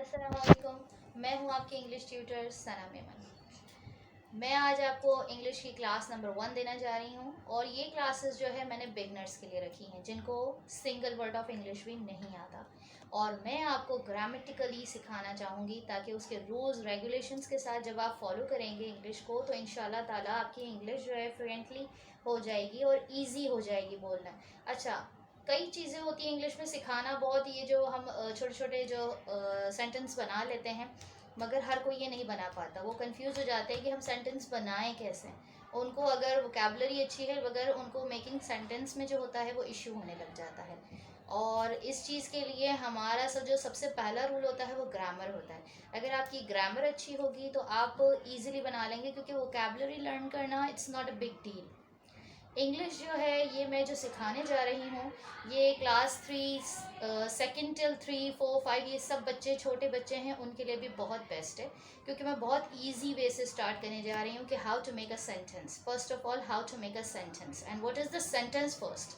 अस्सलाम वालेकुम। मैं हूँ आपकी इंग्लिश ट्यूटर सना मेमन। मैं आज आपको इंग्लिश की क्लास नंबर 1 देना जा रही हूँ और ये क्लासेस जो है मैंने बिगनर्स के लिए रखी हैं जिनको सिंगल वर्ड ऑफ इंग्लिश भी नहीं आता, और मैं आपको ग्रामेटिकली सिखाना चाहूँगी ताकि उसके रूल्स रेगुलेशंस के साथ जब आप फॉलो करेंगे इंग्लिश को तो इंशाल्लाह ताला आपकी इंग्लिश जो है फ्लुएंटली हो जाएगी और ईजी हो जाएगी बोलना। अच्छा, कई चीज़ें होती हैं इंग्लिश में सिखाना बहुत, ये जो हम छोटे छोटे जो सेंटेंस बना लेते हैं, मगर हर कोई ये नहीं बना पाता। वो कंफ्यूज हो जाते हैं कि हम सेंटेंस बनाएं कैसे। उनको अगर वोकेबलरी अच्छी है मगर उनको मेकिंग सेंटेंस में जो होता है वो इश्यू होने लग जाता है। और इस चीज़ के लिए हमारा जो सबसे पहला रूल होता है वो ग्रामर होता है। अगर आपकी ग्रामर अच्छी होगी तो आप इजीली बना लेंगे, क्योंकि वोकेबलरी लर्न करना it's not a big deal. English जो है ये मैं जो सिखाने जा रही हूँ, ये क्लास 3 सेकेंड टिल 3 4 5 ये सब बच्चे छोटे बच्चे हैं उनके लिए भी बहुत बेस्ट है, क्योंकि मैं बहुत इजी वे से स्टार्ट करने जा रही हूँ कि how to make a sentence. First of all, how to make a sentence and what is the sentence first.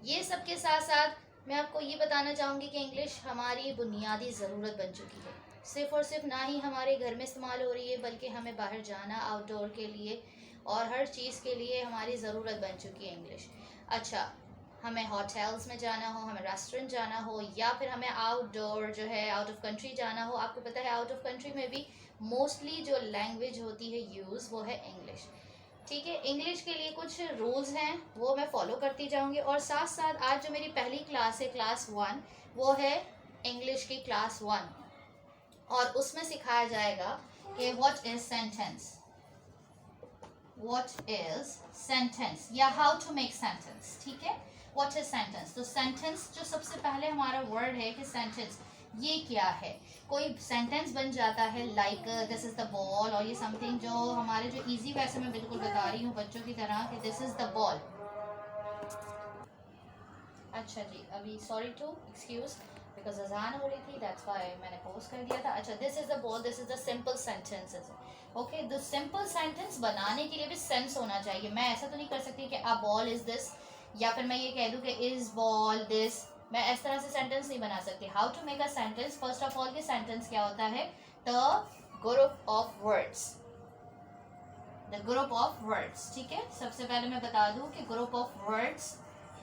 ये सब के साथ साथ मैं आपको ये बताना चाहूँगी कि इंग्लिश हमारी बुनियादी ज़रूरत बन चुकी है। सिर्फ़ और सिर्फ ना ही हमारे घर में इस्तेमाल हो रही है, बल्कि हमें बाहर जाना आउटडोर के लिए और हर चीज़ के लिए हमारी ज़रूरत बन चुकी है इंग्लिश। अच्छा, हमें होटल्स में जाना हो, हमें रेस्टोरेंट जाना हो, या फिर हमें आउटडोर जो है आउट ऑफ कंट्री जाना हो, आपको पता है आउट ऑफ कंट्री में भी मोस्टली जो लैंग्वेज होती है यूज़ वो है इंग्लिश। ठीक है, इंग्लिश के लिए कुछ रूल्स हैं वो मैं फॉलो करती जाऊंगी, और साथ साथ आज जो मेरी पहली क्लास है क्लास 1, वो है इंग्लिश की क्लास 1, और उसमें सिखाया जाएगा कि what is sentence, what is sentence या हाउ टू मेक सेंटेंस। ठीक है, व्हाट इज सेंटेंस। तो सेंटेंस जो सबसे पहले हमारा वर्ड है कि सेंटेंस ये क्या है। कोई सेंटेंस बन जाता है like this is the ball, और ये समथिंग जो हमारे जो इजी वैसे मैं बिल्कुल बता रही हूँ बच्चों की तरह कि दिस इज द बॉल। अच्छा जी, अभी सॉरी टू एक्सक्यूज बिकॉज अजान हो रही थी, दैट्स व्हाई मैंने पोस्ट कर दिया था। अच्छा, this is the ball, this is the simple sentences. Okay, the simple sentence बनाने के लिए भी सेंस होना चाहिए। मैं ऐसा तो नहीं कर सकती कि अ बॉल इज दिस, या फिर मैं ये कह दूं कि इज बॉल दिस। मैं इस तरह से सेंटेंस नहीं बना सकती। How to make a sentence, first of all के सेंटेंस क्या होता है, the group of words, the group of words. ठीक है, सबसे पहले मैं बता दूं कि group of words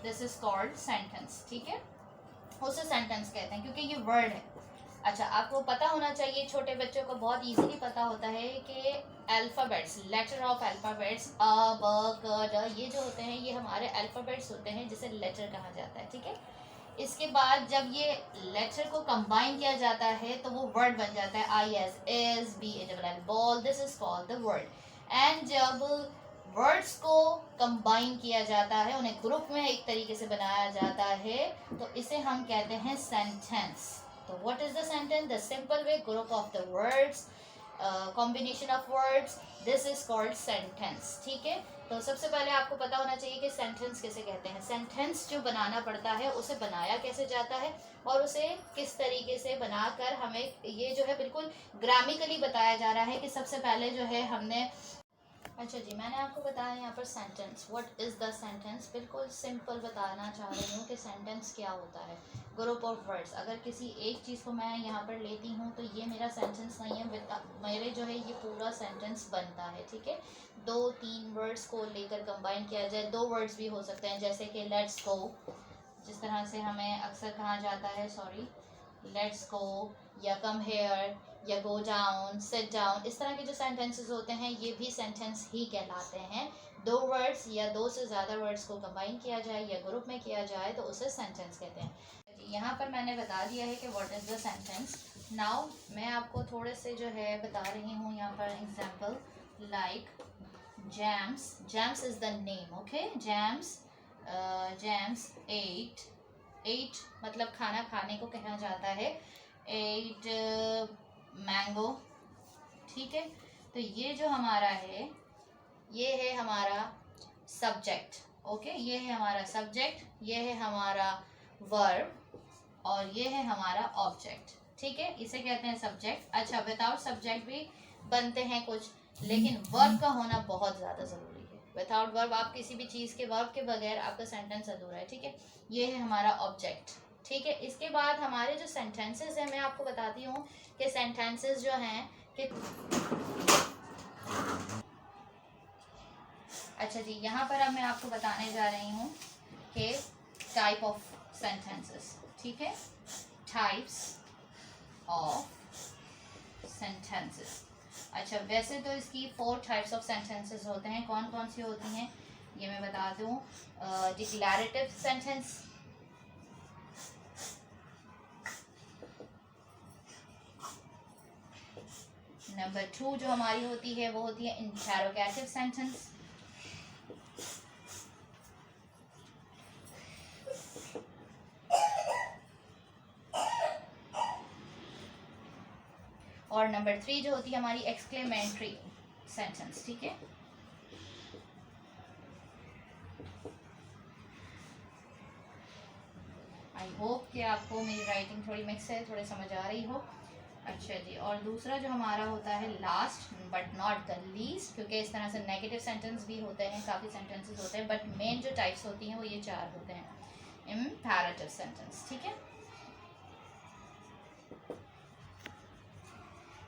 this is called sentence. ठीक है, उसे सेंटेंस कहते हैं क्योंकि ये वर्ड है। अच्छा, आपको पता होना चाहिए, छोटे बच्चों को बहुत इजीली पता होता है कि अल्फ़ाबेट्स, लेटर ऑफ अल्फ़ाबेट्स अ ब क ड ये जो होते हैं ये हमारे अल्फ़ाबेट्स होते हैं जिसे लेटर कहा जाता है। ठीक है, इसके बाद जब ये लेटर को कंबाइन किया जाता है तो वो वर्ड बन जाता है। I S S B A double L ball, this is called the word. And जब वर्ड्स को कंबाइन किया जाता है, उन्हें ग्रुप में एक तरीके से बनाया जाता है, तो इसे हम कहते हैं सेंटेंस। तो what is the sentence, the simple way group of the words, combination of words, this is called sentence. ठीक है, तो सबसे पहले आपको पता होना चाहिए कि सेंटेंस किसे कहते हैं। सेंटेंस जो बनाना पड़ता है उसे बनाया कैसे जाता है, और उसे किस तरीके से बनाकर हमें ये जो है बिल्कुल ग्रामिकली बताया जा रहा है कि सबसे पहले जो है हमने। अच्छा जी, मैंने आपको बताया यहाँ पर sentence, what is the sentence, बिल्कुल सिंपल बताना चाह रही हूँ कि सेंटेंस क्या होता है। ग्रुप ऑफ वर्ड्स, अगर किसी एक चीज़ को मैं यहाँ पर लेती हूँ तो ये मेरा सेंटेंस नहीं है, मेरे जो है ये पूरा सेंटेंस बनता है। ठीक है, 2 3 वर्ड्स को लेकर कंबाइन किया जाए, 2 वर्ड्स भी हो सकते हैं, जैसे कि लेट्स गो, जिस तरह से हमें अक्सर कहा जाता है, सॉरी, लेट्स गो, या कम हेयर, या गो डाउन, सिट डाउन, इस तरह के जो सेंटेंसेस होते हैं ये भी सेंटेंस ही कहलाते हैं। 2 वर्ड्स या 2 से ज़्यादा वर्ड्स को कंबाइन किया जाए या ग्रुप में किया जाए तो उसे सेंटेंस कहते हैं। यहाँ पर मैंने बता दिया है कि what is the sentence. Now मैं आपको थोड़े से जो है बता रही हूँ यहाँ पर example, like James, James is the name. Okay, James, James 8 मतलब खाना खाने को कहा जाता है, 8 मैंगो। ठीक है, तो ये जो हमारा है ये है हमारा सब्जेक्ट। ओके, ये है हमारा सब्जेक्ट, ये है हमारा वर्ब, और ये है हमारा ऑब्जेक्ट। ठीक है, इसे कहते हैं सब्जेक्ट। अच्छा, विदाउट सब्जेक्ट भी बनते हैं कुछ, लेकिन वर्ब का होना बहुत ज़्यादा ज़रूरी है। विदाउट वर्ब, आप किसी भी चीज़ के वर्ब के बगैर आपका सेंटेंस अधूरा है। ठीक है, ये है हमारा ऑब्जेक्ट। ठीक है, इसके बाद हमारे जो सेंटेंसेस हैं मैं आपको बताती हूँ कि सेंटेंसेस जो हैं कि अच्छा जी, यहाँ पर अब मैं आपको बताने जा रही हूँ कि टाइप ऑफ सेंटेंसेस, ठीक है, टाइप्स ऑफ सेंटेंसेस। अच्छा, वैसे तो इसकी 4 टाइप्स ऑफ सेंटेंसेस होते हैं। कौन कौन सी होती हैं ये मैं बता दूँ। डिक्लैरेटिव सेंटेंस, नंबर 2 जो हमारी होती है वो होती है इंटेरोगेटिव सेंटेंस, और नंबर 3 जो होती है हमारी एक्सक्लेमेटरी सेंटेंस, ठीक है। आई होप कि आपको मेरी राइटिंग थोड़ी मिक्स है, थोड़ी समझ आ रही हो। अच्छा जी, और दूसरा जो हमारा होता है last but not the least, क्योंकि इस तरह से नेगेटिव सेंटेंस भी होते हैं, काफ़ी सेंटेंसेस होते हैं, बट मेन जो टाइप्स होती हैं वो ये 4 होते हैं। इम्पेरेटिव सेंटेंस, ठीक है।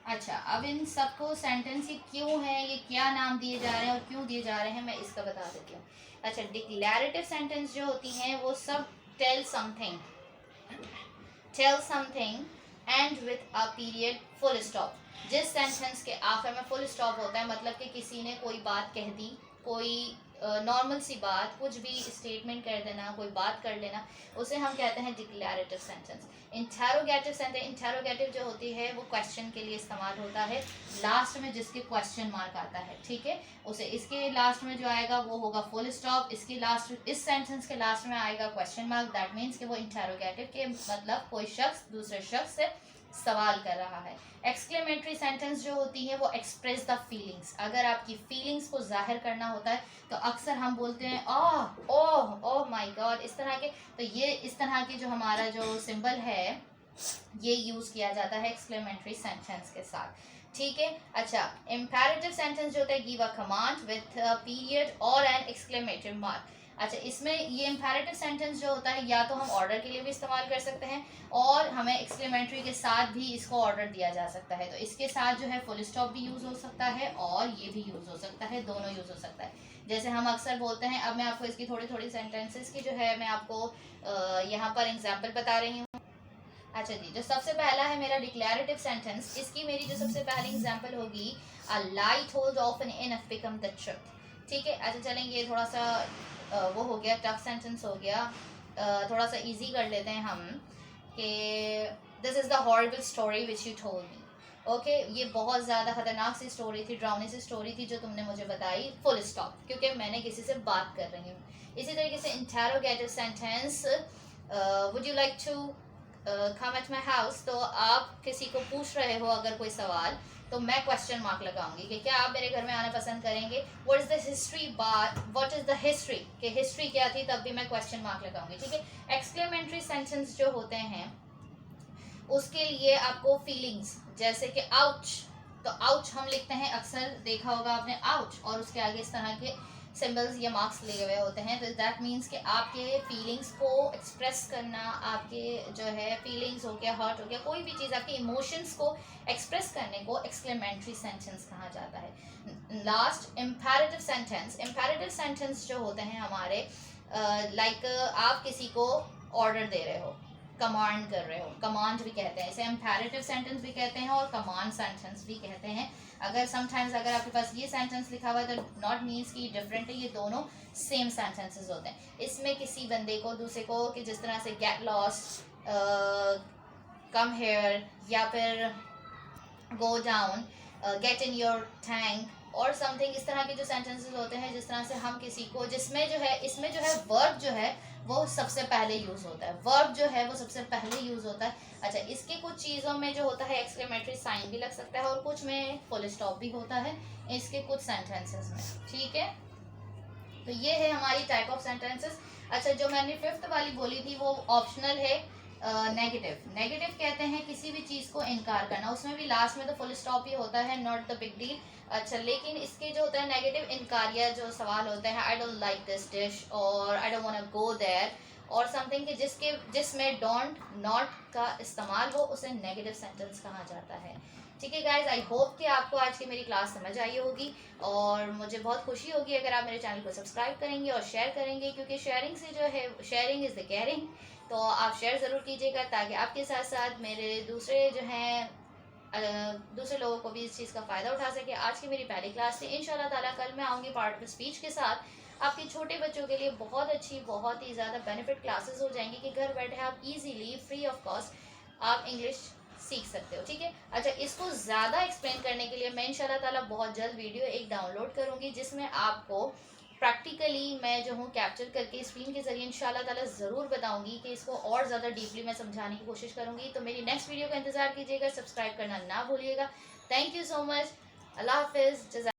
अच्छा, अब इन सबको सेंटेंस ये क्यों है, ये क्या नाम दिए जा रहे हैं और क्यों दिए जा रहे हैं, मैं इसका बता देती हूँ। अच्छा, डिक्लैरेटिव सेंटेंस जो होती हैं वो सब tell something end with a period full stop. जिस सेंटेंस के आखिर में फुल स्टॉप होता है, मतलब कि किसी ने कोई बात कह दी, कोई नॉर्मल सी बात, कुछ भी स्टेटमेंट कर देना, कोई बात कर लेना, उसे हम कहते हैं डिक्लैरेटिव सेंटेंस। इंटेरोगेटिव सेंटेंस, इंटेरोगेटिव जो होती है वो क्वेश्चन के लिए इस्तेमाल होता है, लास्ट में जिसके क्वेश्चन मार्क आता है, ठीक है, उसे इसके लास्ट में जो आएगा वो होगा फुल स्टॉप, इसके लास्ट, इस सेंटेंस के लास्ट में आएगा क्वेश्चन मार्क। दैट मीन्स कि वो इंटेरोगेटिव के मतलब कोई शख्स दूसरे शख्स से सवाल कर रहा है। एक्सक्लेमेटरी सेंटेंस जो होती है वो एक्सप्रेस द फीलिंग्स, अगर आपकी फीलिंग्स को जाहिर करना होता है तो अक्सर हम बोलते हैं ओह ओह ओह माय गॉड, इस तरह के, तो ये इस तरह के जो हमारा जो सिंबल है ये यूज़ किया जाता है एक्सक्लेमेटरी सेंटेंस के साथ, ठीक है। अच्छा, इम्पेरेटिव सेंटेंस जो होता है give a command with period और एन एक्सक्लेमेटरी मार्क। अच्छा, इसमें ये इम्पेरेटिव सेंटेंस जो होता है या तो हम ऑर्डर के लिए भी इस्तेमाल कर सकते हैं और हमें एक्सक्लेमेटरी के साथ भी इसको ऑर्डर दिया जा सकता है, तो इसके साथ जो है फुल स्टॉप भी यूज़ हो सकता है और ये भी यूज़ हो सकता है, दोनों यूज़ हो सकता है। जैसे हम अक्सर बोलते हैं, अब मैं आपको इसकी थोड़ी थोड़ी सेंटेंसेस की जो है मैं आपको यहाँ पर एग्जाम्पल बता रही हूँ। अच्छा जी, जो सबसे पहला है मेरा डिक्लैरेटिव सेंटेंस, इसकी मेरी जो सबसे पहली एग्जांपल होगी, a lie told often enough become the truth, ठीक है। अच्छा चलेंगे, थोड़ा सा वो हो गया, टफ सेंटेंस हो गया, थोड़ा सा इजी कर लेते हैं हम कि this is the horrible story which you told me. Okay, ये बहुत ज़्यादा खतरनाक सी स्टोरी थी, ड्राउनी सी स्टोरी थी जो तुमने मुझे बताई, फुल स्टॉप, क्योंकि मैंने किसी से बात कर रही हूँ। इसी तरीके से interrogative sentence, would you like to come at my house, तो आप किसी को पूछ रहे हो अगर कोई सवाल, तो मैं क्वेश्चन मार्क लगाऊंगी कि क्या आप मेरे घर में आना पसंद करेंगे। What is the history, what is the history, कि हिस्ट्री क्या थी, तब भी मैं क्वेश्चन मार्क लगाऊंगी, ठीक है। एक्सक्लेमेटरी सेंटेंस जो होते हैं उसके लिए आपको फीलिंग्स, जैसे कि आउच, तो आउच हम लिखते हैं, अक्सर देखा होगा आपने आउच, और उसके आगे इस तरह के सिंबल्स या मार्क्स लगे हुए होते हैं, तो दैट मीन्स कि आपके फीलिंग्स को एक्सप्रेस करना, आपके जो है फीलिंग्स हो गया, हर्ट हो गया, कोई भी चीज़, आपके इमोशंस को एक्सप्रेस करने को एक्सक्लेमेटरी सेंटेंस कहा जाता है। Last, imperative sentence. Imperative sentence जो होते हैं हमारे, लाइक आप किसी को ऑर्डर दे रहे हो, कमांड कर रहे हो, कमांड भी कहते हैं इसे, इम्पेरेटिव सेंटेंस भी कहते हैं और कमांड सेंटेंस भी कहते हैं। अगर समटाइम्स अगर आपके पास ये सेंटेंस लिखा हुआ है तो नॉट मीन्स कि डिफरेंट है, ये दोनों सेम सेंटेंसेस होते हैं। इसमें किसी बंदे को दूसरे को, कि जिस तरह से गेट लॉस्ट, कम हेयर, या फिर go down, get in your tank और समथिंग, इस तरह के जो सेंटेंसेस होते हैं, जिस तरह से हम किसी को, जिसमें जो है, इसमें जो है वर्ब जो है वो सबसे पहले यूज़ होता है, वर्ब जो है वो सबसे पहले यूज़ होता है। अच्छा, इसके कुछ चीज़ों में जो होता है एक्सक्लेमेटरी साइन भी लग सकता है और कुछ में फुल स्टॉप भी होता है इसके कुछ सेंटेंसेस में, ठीक है। तो ये है हमारी टाइप ऑफ सेंटेंसेस। अच्छा, जो मैंने 5th वाली बोली थी वो ऑप्शनल है, नेगेटिव। नेगेटिव कहते हैं किसी भी चीज़ को इनकार करना, उसमें भी लास्ट में तो फुल स्टॉप ही होता है, नॉट द बिग डील। अच्छा, लेकिन इसके जो होता है नेगेटिव, इनकारिया जो सवाल होता है, I don't like this dish और I don't want to go there, और समथिंग कि जिसमें डोंट नॉट का इस्तेमाल हो उसे नेगेटिव सेंटेंस कहा जाता है। ठीक है गाइज, आई होप कि आपको आज की मेरी क्लास समझ आई होगी, और मुझे बहुत खुशी होगी अगर आप मेरे चैनल को सब्सक्राइब करेंगे और शेयर करेंगे, क्योंकि शेयरिंग से जो है, शेयरिंग इज़ द केयरिंग। तो आप शेयर ज़रूर कीजिएगा ताकि आपके साथ साथ मेरे दूसरे जो हैं दूसरे लोगों को भी इस चीज़ का फ़ायदा उठा सके। आज की मेरी पहली क्लास थी। इंशाल्लाह ताला कल मैं आऊँगी पार्ट ऑफ स्पीच के साथ। आपके छोटे बच्चों के लिए बहुत अच्छी, बहुत ही ज़्यादा बेनिफिट क्लासेस हो जाएंगी कि घर बैठे आप इजीली फ्री ऑफ कॉस्ट आप इंग्लिश सीख सकते हो। ठीक है, अच्छा, इसको ज़्यादा एक्सप्लेन करने के लिए मैं इंशाल्लाह ताला बहुत जल्द वीडियो एक डाउनलोड करूँगी, जिसमें आपको प्रैक्टिकली मैं जो हूँ कैप्चर करके स्क्रीन के जरिए इंशाल्लाह ताला ज़रूर बताऊंगी कि इसको और ज़्यादा डीपली मैं समझाने की कोशिश करूंगी। तो मेरी नेक्स्ट वीडियो का इंतज़ार कीजिएगा, सब्सक्राइब करना ना भूलिएगा। Thank you so much. अल्लाह हाफिज़।